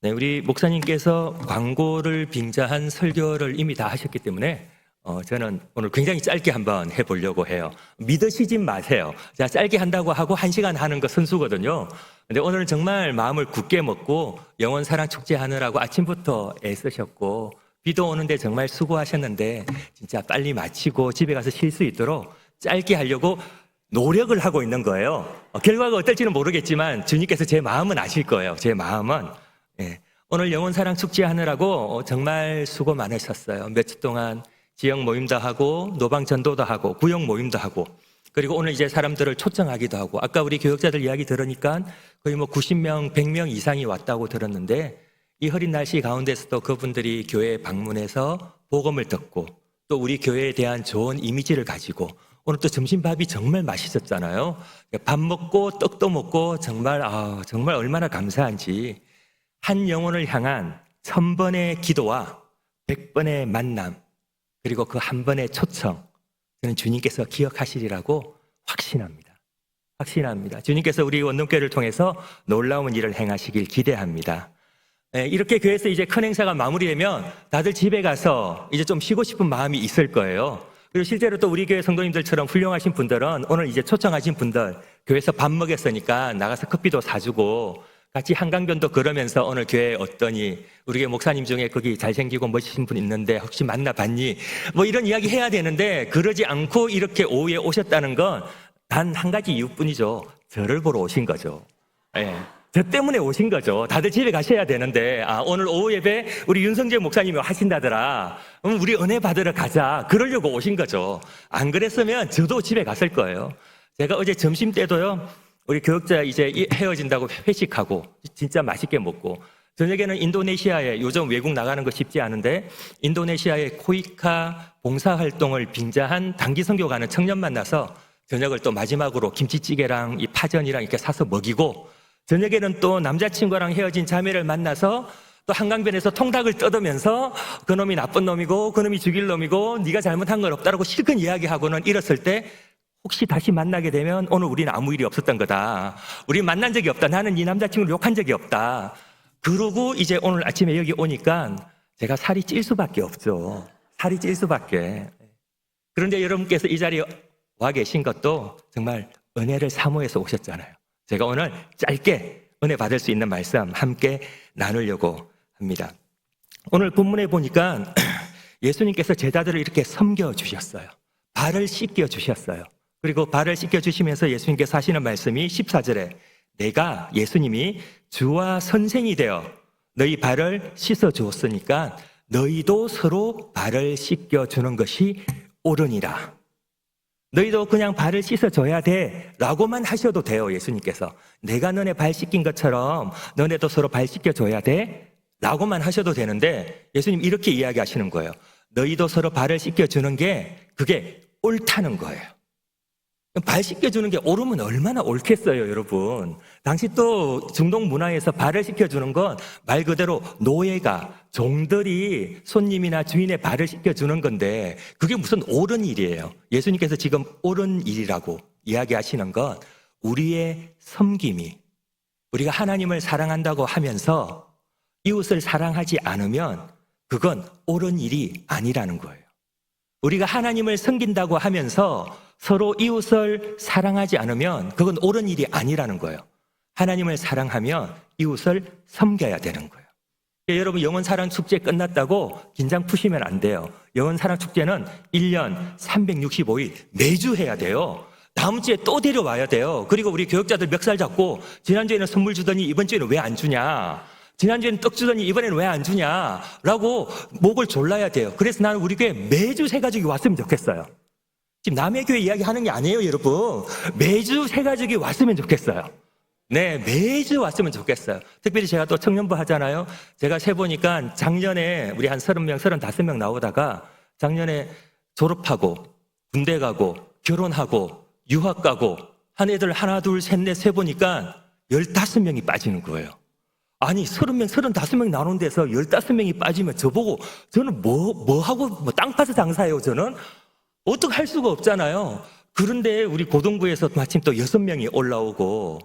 네, 우리 목사님께서 광고를 빙자한 설교를 이미 다 하셨기 때문에 저는 오늘 굉장히 짧게 한번 해보려고 해요. 믿으시지 마세요. 자, 짧게 한다고 하고 1시간 하는 거 선수거든요. 근데 오늘은 정말 마음을 굳게 먹고 영원 사랑 축제 하느라고 아침부터 애쓰셨고 비도 오는데 정말 수고하셨는데 진짜 빨리 마치고 집에 가서 쉴 수 있도록 짧게 하려고 노력을 하고 있는 거예요. 결과가 어떨지는 모르겠지만 주님께서 제 마음은 아실 거예요. 제 마음은. 예. 오늘 영원 사랑 축제 하느라고 정말 수고 많으셨어요. 몇 주 동안 지역 모임도 하고 노방 전도도 하고 구역 모임도 하고 그리고 오늘 이제 사람들을 초청하기도 하고 아까 우리 교역자들 이야기 들으니까 거의 90명, 100명 이상이 왔다고 들었는데 이 흐린 날씨 가운데서도 그분들이 교회에 방문해서 복음을 듣고 또 우리 교회에 대한 좋은 이미지를 가지고 오늘 또 점심밥이 정말 맛있었잖아요. 밥 먹고 떡도 먹고 정말 얼마나 감사한지 한 영혼을 향한 1000번의 기도와 100번의 만남 그리고 그 한 번의 초청 저는 주님께서 기억하시리라고 확신합니다. 주님께서 우리 원동교회를 통해서 놀라운 일을 행하시길 기대합니다. 이렇게 교회에서 이제 큰 행사가 마무리되면 다들 집에 가서 이제 좀 쉬고 싶은 마음이 있을 거예요. 그리고 실제로 또 우리 교회 성도님들처럼 훌륭하신 분들은 오늘 이제 초청하신 분들 교회에서 밥 먹였으니까 나가서 커피도 사주고 같이 한강변도 걸으면서 오늘 교회에 어떠니 우리 교회 목사님 중에 거기 잘생기고 멋지신 분 있는데 혹시 만나봤니? 이런 이야기 해야 되는데 그러지 않고 이렇게 오후에 오셨다는 건 단 한 가지 이유뿐이죠. 저를 보러 오신 거죠. 예. 저 때문에 오신 거죠. 다들 집에 가셔야 되는데 오늘 오후 예배 우리 윤성재 목사님이 하신다더라. 그럼 우리 은혜 받으러 가자. 그러려고 오신 거죠. 안 그랬으면 저도 집에 갔을 거예요. 제가 어제 점심 때도요. 우리 교역자 이제 헤어진다고 회식하고 진짜 맛있게 먹고 저녁에는 인도네시아에 요즘 외국 나가는 거 쉽지 않은데 인도네시아의 코이카 봉사활동을 빙자한 단기 선교 가는 청년 만나서 저녁을 또 마지막으로 김치찌개랑 이 파전이랑 이렇게 사서 먹이고 저녁에는 또 남자친구랑 헤어진 자매를 만나서 또 한강변에서 통닭을 뜯으면서 그놈이 나쁜 놈이고 그놈이 죽일 놈이고 네가 잘못한 건 없다라고 실컷 이야기하고는 이랬을 때 혹시 다시 만나게 되면 오늘 우리는 아무 일이 없었던 거다. 우리 만난 적이 없다. 나는 네 남자친구를 욕한 적이 없다. 그러고 이제 오늘 아침에 여기 오니까 제가 살이 찔 수밖에 없죠. 살이 찔 수밖에. 그런데 여러분께서 이 자리에 와 계신 것도 정말 은혜를 사모해서 오셨잖아요. 제가 오늘 짧게 은혜 받을 수 있는 말씀 함께 나누려고 합니다. 오늘 본문에 보니까 예수님께서 제자들을 이렇게 섬겨주셨어요. 발을 씻겨주셨어요. 그리고 발을 씻겨주시면서 예수님께서 하시는 말씀이 14절에 내가 예수님이 주와 선생이 되어 너희 발을 씻어주었으니까 너희도 서로 발을 씻겨주는 것이 옳으니라. 너희도 그냥 발을 씻어줘야 돼 라고만 하셔도 돼요. 예수님께서 내가 너네 발 씻긴 것처럼 너네도 서로 발 씻겨줘야 돼 라고만 하셔도 되는데 예수님 이렇게 이야기하시는 거예요. 너희도 서로 발을 씻겨주는 게 그게 옳다는 거예요. 발 씻겨주는 게 옳으면 얼마나 옳겠어요, 여러분. 당시 또 중동 문화에서 발을 씻겨주는 건 말 그대로 노예가, 종들이 손님이나 주인의 발을 씻겨주는 건데 그게 무슨 옳은 일이에요. 예수님께서 지금 옳은 일이라고 이야기하시는 건 우리의 섬김이 우리가 하나님을 사랑한다고 하면서 이웃을 사랑하지 않으면 그건 옳은 일이 아니라는 거예요. 우리가 하나님을 섬긴다고 하면서 서로 이웃을 사랑하지 않으면 그건 옳은 일이 아니라는 거예요. 하나님을 사랑하면 이웃을 섬겨야 되는 거예요. 여러분 영원 사랑 축제 끝났다고 긴장 푸시면 안 돼요. 영원 사랑 축제는 1년 365일 매주 해야 돼요. 다음 주에 또 데려와야 돼요. 그리고 우리 교역자들 멱살 잡고 지난주에는 선물 주더니 이번 주에는 왜 안 주냐. 지난주에는 떡 주더니 이번에는 왜 안 주냐라고 목을 졸라야 돼요. 그래서 나는 우리 교회 매주 새 가족이 왔으면 좋겠어요. 지금 남의 교회 이야기하는 게 아니에요, 여러분. 매주 새 가족이 왔으면 좋겠어요. 네, 매주 왔으면 좋겠어요. 특별히 제가 또 청년부 하잖아요. 제가 세보니까 작년에 우리 한 30명, 35명 나오다가 작년에 졸업하고 군대 가고 결혼하고 유학 가고 한 애들 하나, 둘, 셋, 넷 세보니까 15명이 빠지는 거예요. 아니 30명, 35명 나오는 데서 15명이 빠지면 저보고 저는 뭐 하고 땅 파서 장사해요 저는? 어떻게 할 수가 없잖아요. 그런데 우리 고등부에서 마침 또 6명이 올라오고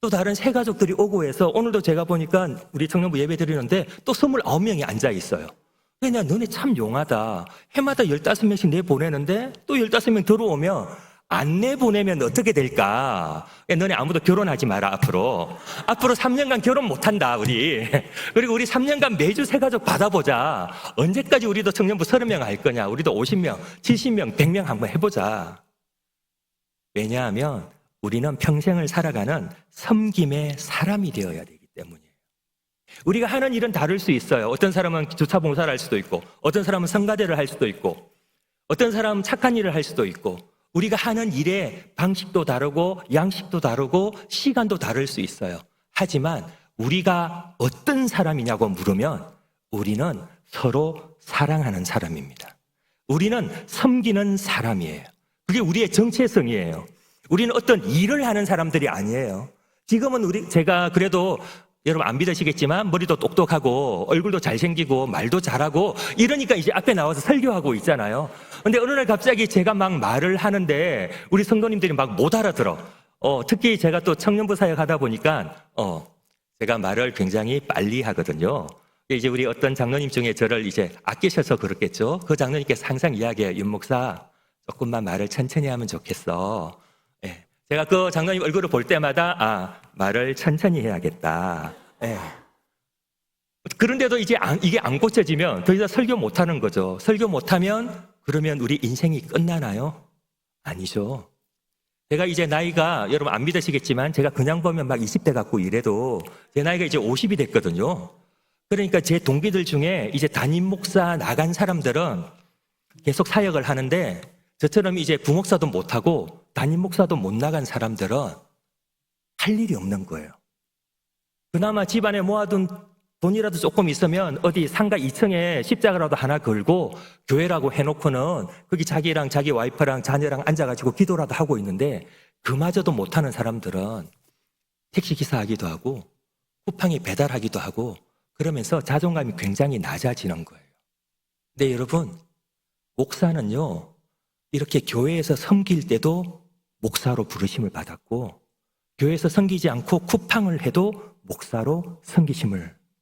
또 다른 새 가족들이 오고 해서 오늘도 제가 보니까 우리 청년부 예배 드리는데 또 29명이 앉아 있어요. 그냥 너네 참 용하다. 해마다 15명씩 내보내는데 또 15명 들어오면 안 내보내면 어떻게 될까? 너네 아무도 결혼하지 마라, 앞으로. 앞으로 3년간 결혼 못한다, 우리. 그리고 우리 3년간 매주 새 가족 받아보자. 언제까지 우리도 청년부 30명 할 거냐? 우리도 50명, 70명, 100명 한번 해보자. 왜냐하면 우리는 평생을 살아가는 섬김의 사람이 되어야 되기 때문이에요. 우리가 하는 일은 다를 수 있어요. 어떤 사람은 주차 봉사를 할 수도 있고, 어떤 사람은 성가대를 할 수도 있고, 어떤 사람은 착한 일을 할 수도 있고, 우리가 하는 일의 방식도 다르고, 양식도 다르고, 시간도 다를 수 있어요. 하지만 우리가 어떤 사람이냐고 물으면 우리는 서로 사랑하는 사람입니다. 우리는 섬기는 사람이에요. 그게 우리의 정체성이에요. 우리는 어떤 일을 하는 사람들이 아니에요. 지금은 제가 그래도 여러분 안 믿으시겠지만 머리도 똑똑하고 얼굴도 잘생기고 말도 잘하고 이러니까 이제 앞에 나와서 설교하고 있잖아요. 근데 어느 날 갑자기 제가 막 말을 하는데 우리 성도님들이 막 못 알아들어. 특히 제가 또 청년부 사역 하다 보니까 제가 말을 굉장히 빨리 하거든요. 이제 우리 어떤 장로님 중에 저를 이제 아끼셔서 그렇겠죠. 그 장로님께서 항상 이야기해요. 윤 목사, 조금만 말을 천천히 하면 좋겠어. 예. 제가 그 장로님 얼굴을 볼 때마다 말을 천천히 해야겠다. 예. 그런데도 이제 이게 안 고쳐지면 더 이상 설교 못 하는 거죠. 설교 못하면 그러면 우리 인생이 끝나나요? 아니죠. 제가 이제 나이가 여러분 안 믿으시겠지만 제가 그냥 보면 막 20대 같고 이래도 제 나이가 이제 50이 됐거든요. 그러니까 제 동기들 중에 이제 담임 목사 나간 사람들은 계속 사역을 하는데 저처럼 이제 부목사도 못하고 담임 목사도 못 나간 사람들은 할 일이 없는 거예요. 그나마 집안에 모아둔 돈이라도 조금 있으면 어디 상가 2층에 십자가라도 하나 걸고 교회라고 해놓고는 거기 자기랑 자기 와이프랑 자녀랑 앉아가지고 기도라도 하고 있는데 그마저도 못하는 사람들은 택시기사 하기도 하고 쿠팡에 배달하기도 하고 그러면서 자존감이 굉장히 낮아지는 거예요. 근데 여러분, 목사는요 이렇게 교회에서 섬길 때도 목사로 부르심을 받았고 교회에서 섬기지 않고 쿠팡을 해도 목사로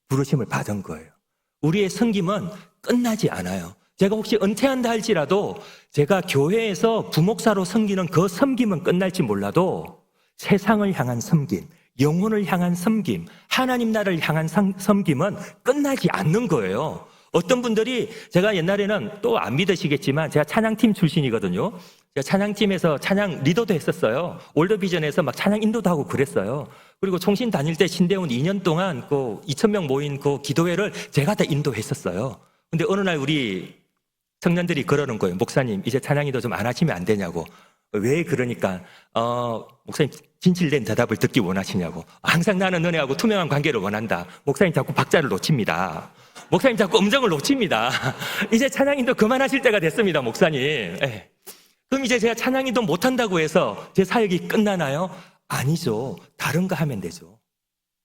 부르심을 받은 거예요. 우리의 섬김은 끝나지 않아요. 제가 혹시 은퇴한다 할지라도 제가 교회에서 부목사로 섬기는 그 섬김은 끝날지 몰라도 세상을 향한 섬김, 영혼을 향한 섬김, 하나님 나라를 향한 섬김은 끝나지 않는 거예요. 어떤 분들이 제가 옛날에는 또 안 믿으시겠지만 제가 찬양팀 출신이거든요. 제가 찬양팀에서 찬양 리더도 했었어요. 월드비전에서 막 찬양 인도도 하고 그랬어요. 그리고 총신 다닐 때 신대원 2년 동안 그 2,000명 모인 그 기도회를 제가 다 인도했었어요. 근데 어느 날 우리 청년들이 그러는 거예요. 목사님, 이제 찬양 인도 좀 안 하시면 안 되냐고. 왜 그러니까 목사님 진실된 대답을 듣기 원하시냐고. 항상 나는 너네하고 투명한 관계를 원한다. 목사님 자꾸 박자를 놓칩니다. 목사님 자꾸 음정을 놓칩니다. 이제 찬양인도 그만하실 때가 됐습니다, 목사님. 예. 그럼 이제 제가 찬양인도 못한다고 해서 제 사역이 끝나나요? 아니죠. 다른 거 하면 되죠.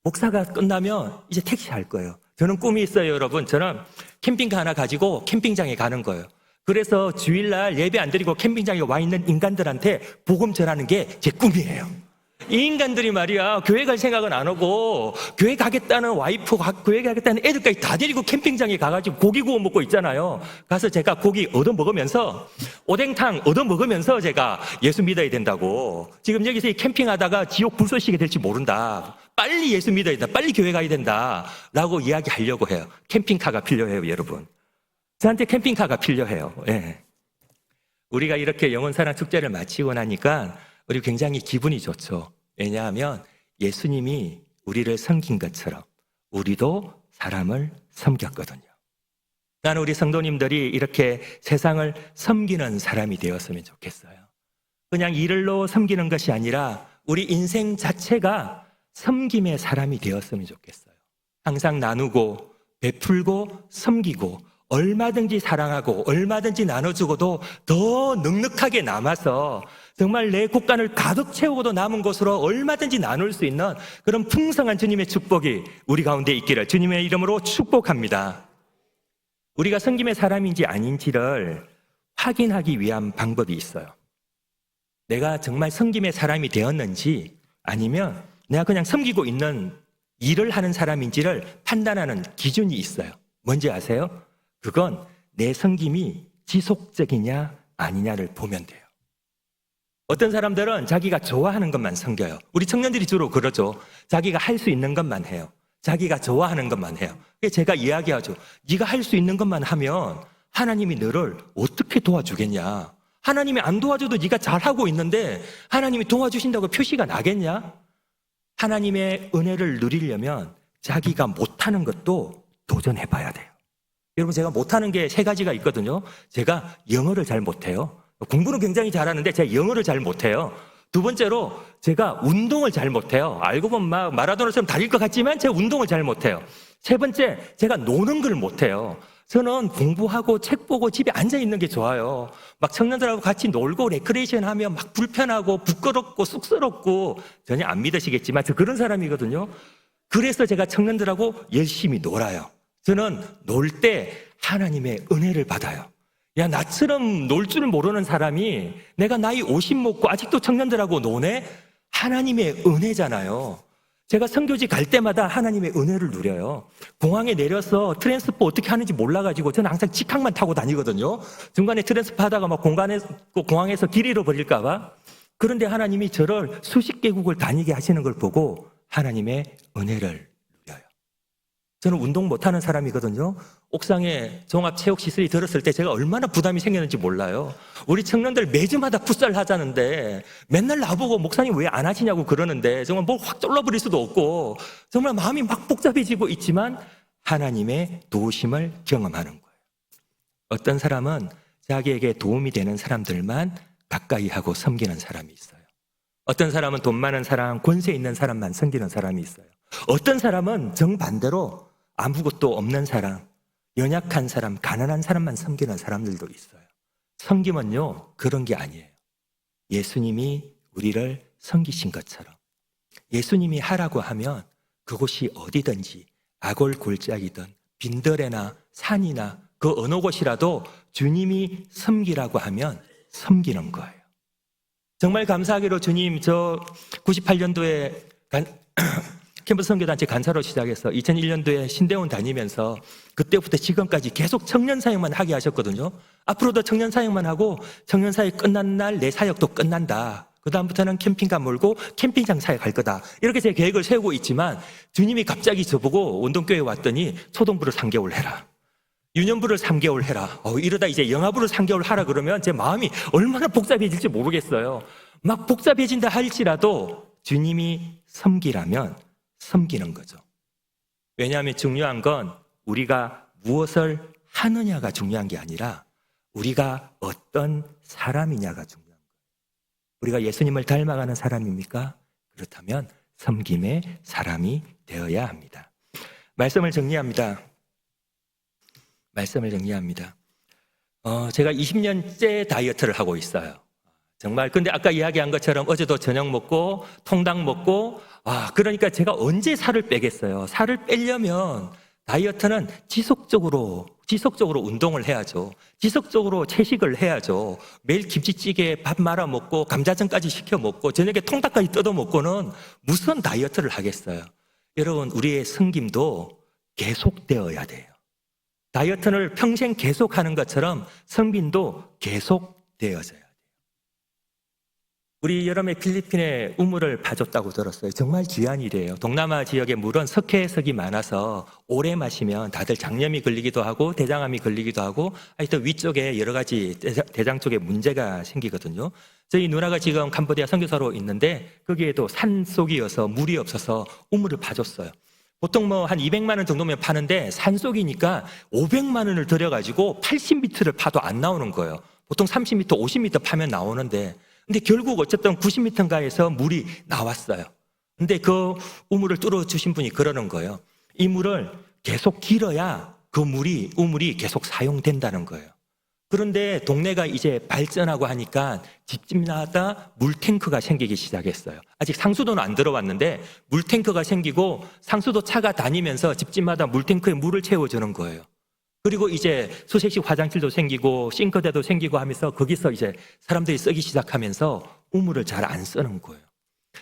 목사가 끝나면 이제 택시 할 거예요. 저는 꿈이 있어요, 여러분. 저는 캠핑카 하나 가지고 캠핑장에 가는 거예요. 그래서 주일날 예배 안 드리고 캠핑장에 와 있는 인간들한테 복음 전하는 게 제 꿈이에요. 이 인간들이 말이야 교회 갈 생각은 안 하고 교회 가겠다는 와이프, 교회 가겠다는 애들까지 다 데리고 캠핑장에 가가지고 고기 구워 먹고 있잖아요. 가서 제가 고기 얻어먹으면서 오뎅탕 얻어먹으면서 제가 예수 믿어야 된다고. 지금 여기서 캠핑하다가 지옥 불쏘시게 될지 모른다. 빨리 예수 믿어야 된다. 빨리 교회 가야 된다 라고 이야기하려고 해요. 캠핑카가 필요해요, 여러분. 저한테 캠핑카가 필요해요. 예. 우리가 이렇게 영혼사랑 축제를 마치고 나니까 우리 굉장히 기분이 좋죠. 왜냐하면 예수님이 우리를 섬긴 것처럼 우리도 사람을 섬겼거든요. 나는 우리 성도님들이 이렇게 세상을 섬기는 사람이 되었으면 좋겠어요. 그냥 일로 섬기는 것이 아니라 우리 인생 자체가 섬김의 사람이 되었으면 좋겠어요. 항상 나누고 베풀고 섬기고 얼마든지 사랑하고 얼마든지 나눠주고도 더 넉넉하게 남아서 정말 내 곳간을 가득 채우고도 남은 것으로 얼마든지 나눌 수 있는 그런 풍성한 주님의 축복이 우리 가운데 있기를 주님의 이름으로 축복합니다. 우리가 섬김의 사람인지 아닌지를 확인하기 위한 방법이 있어요. 내가 정말 섬김의 사람이 되었는지 아니면 내가 그냥 섬기고 있는 일을 하는 사람인지를 판단하는 기준이 있어요. 뭔지 아세요? 그건 내 섬김이 지속적이냐 아니냐를 보면 돼요. 어떤 사람들은 자기가 좋아하는 것만 섬겨요. 우리 청년들이 주로 그러죠. 자기가 할 수 있는 것만 해요. 자기가 좋아하는 것만 해요. 그래서 제가 이야기하죠. 네가 할 수 있는 것만 하면 하나님이 너를 어떻게 도와주겠냐. 하나님이 안 도와줘도 네가 잘하고 있는데 하나님이 도와주신다고 표시가 나겠냐? 하나님의 은혜를 누리려면 자기가 못하는 것도 도전해봐야 돼요. 여러분, 제가 못하는 게 3가지가 있거든요. 제가 영어를 잘 못해요. 공부는 굉장히 잘하는데 제가 영어를 잘 못해요. 2번째로 제가 운동을 잘 못해요. 알고 보면 막 마라도나처럼 달릴 것 같지만 제가 운동을 잘 못해요. 3번째, 제가 노는 걸 못해요. 저는 공부하고 책 보고 집에 앉아 있는 게 좋아요. 막 청년들하고 같이 놀고 레크레이션 하면 막 불편하고 부끄럽고 쑥스럽고 전혀 안 믿으시겠지만 저 그런 사람이거든요. 그래서 제가 청년들하고 열심히 놀아요. 저는 놀 때 하나님의 은혜를 받아요. 야, 나처럼 놀 줄 모르는 사람이 내가 나이 50 먹고 아직도 청년들하고 노네? 하나님의 은혜잖아요. 제가 선교지 갈 때마다 하나님의 은혜를 누려요. 공항에 내려서 트랜스포 어떻게 하는지 몰라가지고 저는 항상 직항만 타고 다니거든요. 중간에 트랜스포 하다가 막 공항에서 길 잃어버릴까봐. 그런데 하나님이 저를 수십 개국을 다니게 하시는 걸 보고 하나님의 은혜를 누려요. 저는 운동 못하는 사람이거든요. 옥상에 종합체육시설이 들었을 때 제가 얼마나 부담이 생겼는지 몰라요. 우리 청년들 매주마다 풋살 하자는데 맨날 나보고 목사님 왜 안 하시냐고 그러는데 정말 뭐 확 쫄라버릴 수도 없고 정말 마음이 막 복잡해지고 있지만 하나님의 도우심을 경험하는 거예요. 어떤 사람은 자기에게 도움이 되는 사람들만 가까이 하고 섬기는 사람이 있어요. 어떤 사람은 돈 많은 사람, 권세 있는 사람만 섬기는 사람이 있어요. 어떤 사람은 정반대로 아무것도 없는 사람, 연약한 사람, 가난한 사람만 섬기는 사람들도 있어요. 섬김은요, 그런 게 아니에요. 예수님이 우리를 섬기신 것처럼 예수님이 하라고 하면 그곳이 어디든지 아골 골짜기든 빈들에나 산이나 그 어느 곳이라도 주님이 섬기라고 하면 섬기는 거예요. 정말 감사하게도 주님, 저 98년도에 캠퍼스 선교단체 간사로 시작해서 2001년도에 신대원 다니면서 그때부터 지금까지 계속 청년 사역만 하게 하셨거든요. 앞으로도 청년 사역만 하고 청년 사역 끝난 날 내 사역도 끝난다. 그 다음부터는 캠핑카 몰고 캠핑장 사역할 거다. 이렇게 제 계획을 세우고 있지만 주님이 갑자기 저보고 운동교회에 왔더니 초동부를 3개월 해라. 유년부를 3개월 해라. 이러다 이제 영아부를 3개월 하라 그러면 제 마음이 얼마나 복잡해질지 모르겠어요. 막 복잡해진다 할지라도 주님이 섬기라면 섬기는 거죠. 왜냐하면 중요한 건 우리가 무엇을 하느냐가 중요한 게 아니라 우리가 어떤 사람이냐가 중요한 거예요. 우리가 예수님을 닮아가는 사람입니까? 그렇다면 섬김의 사람이 되어야 합니다. 말씀을 정리합니다. 제가 20년째 다이어트를 하고 있어요. 정말 근데 아까 이야기한 것처럼 어제도 저녁 먹고 통닭 먹고 그러니까 제가 언제 살을 빼겠어요. 살을 빼려면 다이어트는 지속적으로 운동을 해야죠. 지속적으로 채식을 해야죠. 매일 김치찌개 밥 말아 먹고 감자전까지 시켜 먹고 저녁에 통닭까지 뜯어 먹고는 무슨 다이어트를 하겠어요. 여러분, 우리의 섬김도 계속되어야 돼요. 다이어트를 평생 계속하는 것처럼 섬김도 계속되어져야 돼요. 우리 여름에 필리핀에 우물을 파줬다고 들었어요. 정말 귀한 일이에요. 동남아 지역의 물은 석회석이 많아서 오래 마시면 다들 장염이 걸리기도 하고 대장암이 걸리기도 하고 하여튼 위쪽에 여러 가지 대장 쪽에 문제가 생기거든요. 저희 누나가 지금 캄보디아 선교사로 있는데 거기에도 산속이어서 물이 없어서 우물을 파줬어요. 보통 한 200만 원 정도면 파는데 산속이니까 500만 원을 들여가지고 80m를 파도 안 나오는 거예요. 보통 30m, 50m 파면 나오는데 근데 결국 어쨌든 90m인가에서 물이 나왔어요. 근데 그 우물을 뚫어주신 분이 그러는 거예요. 이 물을 계속 길어야 그 우물이 계속 사용된다는 거예요. 그런데 동네가 이제 발전하고 하니까 집집마다 물탱크가 생기기 시작했어요. 아직 상수도는 안 들어왔는데 물탱크가 생기고 상수도 차가 다니면서 집집마다 물탱크에 물을 채워주는 거예요. 그리고 이제 수세식 화장실도 생기고 싱크대도 생기고 하면서 거기서 이제 사람들이 쓰기 시작하면서 우물을 잘 안 쓰는 거예요.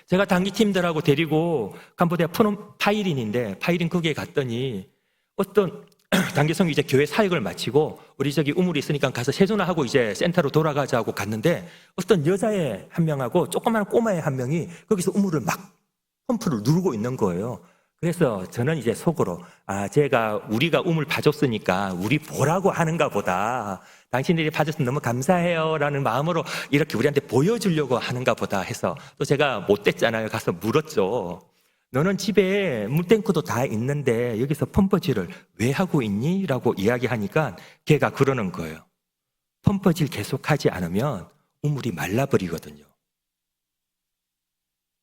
제가 단기팀들하고 데리고 캄보디아 프놈 파이린인데 파이린 거기에 갔더니 어떤 단기성이 이제 교회 사역을 마치고 우리 저기 우물이 있으니까 가서 세수나 하고 이제 센터로 돌아가자 하고 갔는데 어떤 여자애 한 명하고 조그마한 꼬마애 한 명이 거기서 우물을 막 펌프를 누르고 있는 거예요. 그래서 저는 이제 속으로 우리가 우물 봐줬으니까 우리 보라고 하는가 보다. 당신들이 봐줘서 너무 감사해요 라는 마음으로 이렇게 우리한테 보여주려고 하는가 보다 해서 또 제가 못됐잖아요. 가서 물었죠. 너는 집에 물탱크도 다 있는데 여기서 펌퍼질을 왜 하고 있니? 라고 이야기하니까 걔가 그러는 거예요. 펌퍼질 계속하지 않으면 우물이 말라버리거든요.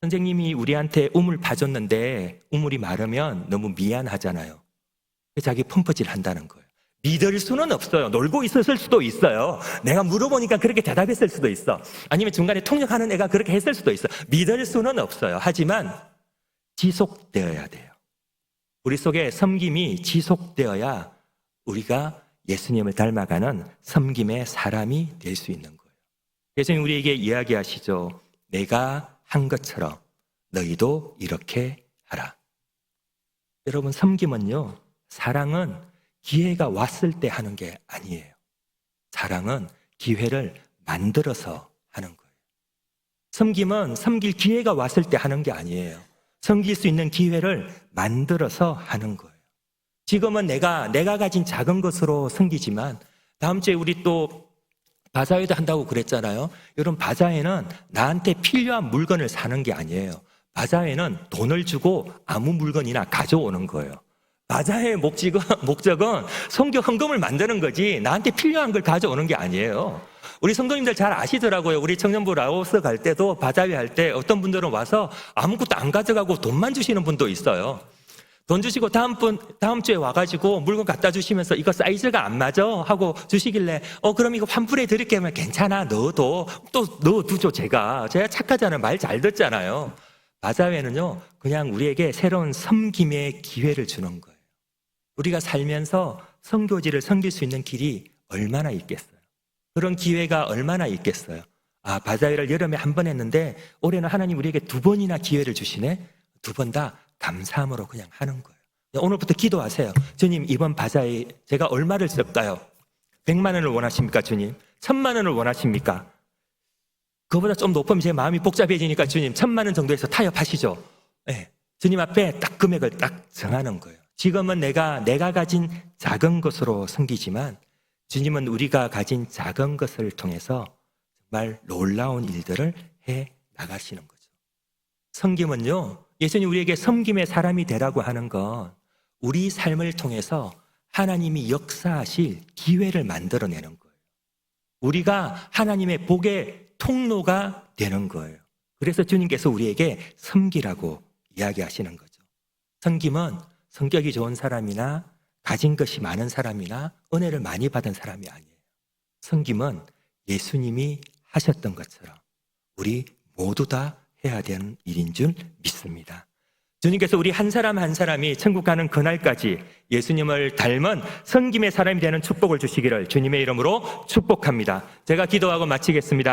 선생님이 우리한테 우물 봐줬는데 우물이 마르면 너무 미안하잖아요. 자기 펌퍼질 한다는 거예요. 믿을 수는 없어요. 놀고 있었을 수도 있어요. 내가 물어보니까 그렇게 대답했을 수도 있어. 아니면 중간에 통역하는 애가 그렇게 했을 수도 있어. 믿을 수는 없어요. 하지만 지속되어야 돼요. 우리 속에 섬김이 지속되어야 우리가 예수님을 닮아가는 섬김의 사람이 될 수 있는 거예요. 예수님 우리에게 이야기하시죠. 내가 한 것처럼 너희도 이렇게 하라. 여러분, 섬김은요, 사랑은 기회가 왔을 때 하는 게 아니에요. 사랑은 기회를 만들어서 하는 거예요. 섬김은 섬길 기회가 왔을 때 하는 게 아니에요. 섬길 수 있는 기회를 만들어서 하는 거예요. 지금은 내가 가진 작은 것으로 섬기지만 다음 주에 우리 또 바자회도 한다고 그랬잖아요. 여러분, 바자회는 나한테 필요한 물건을 사는 게 아니에요. 바자회는 돈을 주고 아무 물건이나 가져오는 거예요. 바자회의 목적은 선교 헌금을 만드는 거지 나한테 필요한 걸 가져오는 게 아니에요. 우리 성도님들 잘 아시더라고요. 우리 청년부 라오스 갈 때도 바자회 할 때 어떤 분들은 와서 아무것도 안 가져가고 돈만 주시는 분도 있어요. 돈 주시고 다음 주에 와가지고 물건 갖다 주시면서 이거 사이즈가 안 맞아 하고 주시길래 그럼 이거 환불해 드릴게요. 하면 괜찮아, 넣어도 또 넣어두죠. 제가 착하잖아요. 말 잘 듣잖아요. 바자회는요, 그냥 우리에게 새로운 섬김의 기회를 주는 거예요. 우리가 살면서 선교지를 섬길 수 있는 길이 얼마나 있겠어요. 그런 기회가 얼마나 있겠어요. 바자회를 여름에 한 번 했는데 올해는 하나님 우리에게 2번이나 기회를 주시네. 2번 다 감사함으로 그냥 하는 거예요. 오늘부터 기도하세요. 주님, 이번 바자회 제가 얼마를 쓸까요? 100만 원을 원하십니까, 주님? 1000만 원을 원하십니까? 그거보다 좀 높으면 제 마음이 복잡해지니까 주님 1000만 원 정도에서 타협하시죠. 네. 주님 앞에 딱 금액을 딱 정하는 거예요. 지금은 내가 가진 작은 것으로 섬기지만 주님은 우리가 가진 작은 것을 통해서 정말 놀라운 일들을 해 나가시는 거죠. 섬김은요, 예수님 우리에게 섬김의 사람이 되라고 하는 건 우리 삶을 통해서 하나님이 역사하실 기회를 만들어내는 거예요. 우리가 하나님의 복의 통로가 되는 거예요. 그래서 주님께서 우리에게 섬기라고 이야기하시는 거죠. 섬김은 성격이 좋은 사람이나 가진 것이 많은 사람이나 은혜를 많이 받은 사람이 아니에요. 섬김은 예수님이 하셨던 것처럼 우리 모두 다 해야 되는 일인 줄 믿습니다. 주님께서 우리 한 사람 한 사람이 천국 가는 그날까지 예수님을 닮은 섬김의 사람이 되는 축복을 주시기를 주님의 이름으로 축복합니다. 제가 기도하고 마치겠습니다.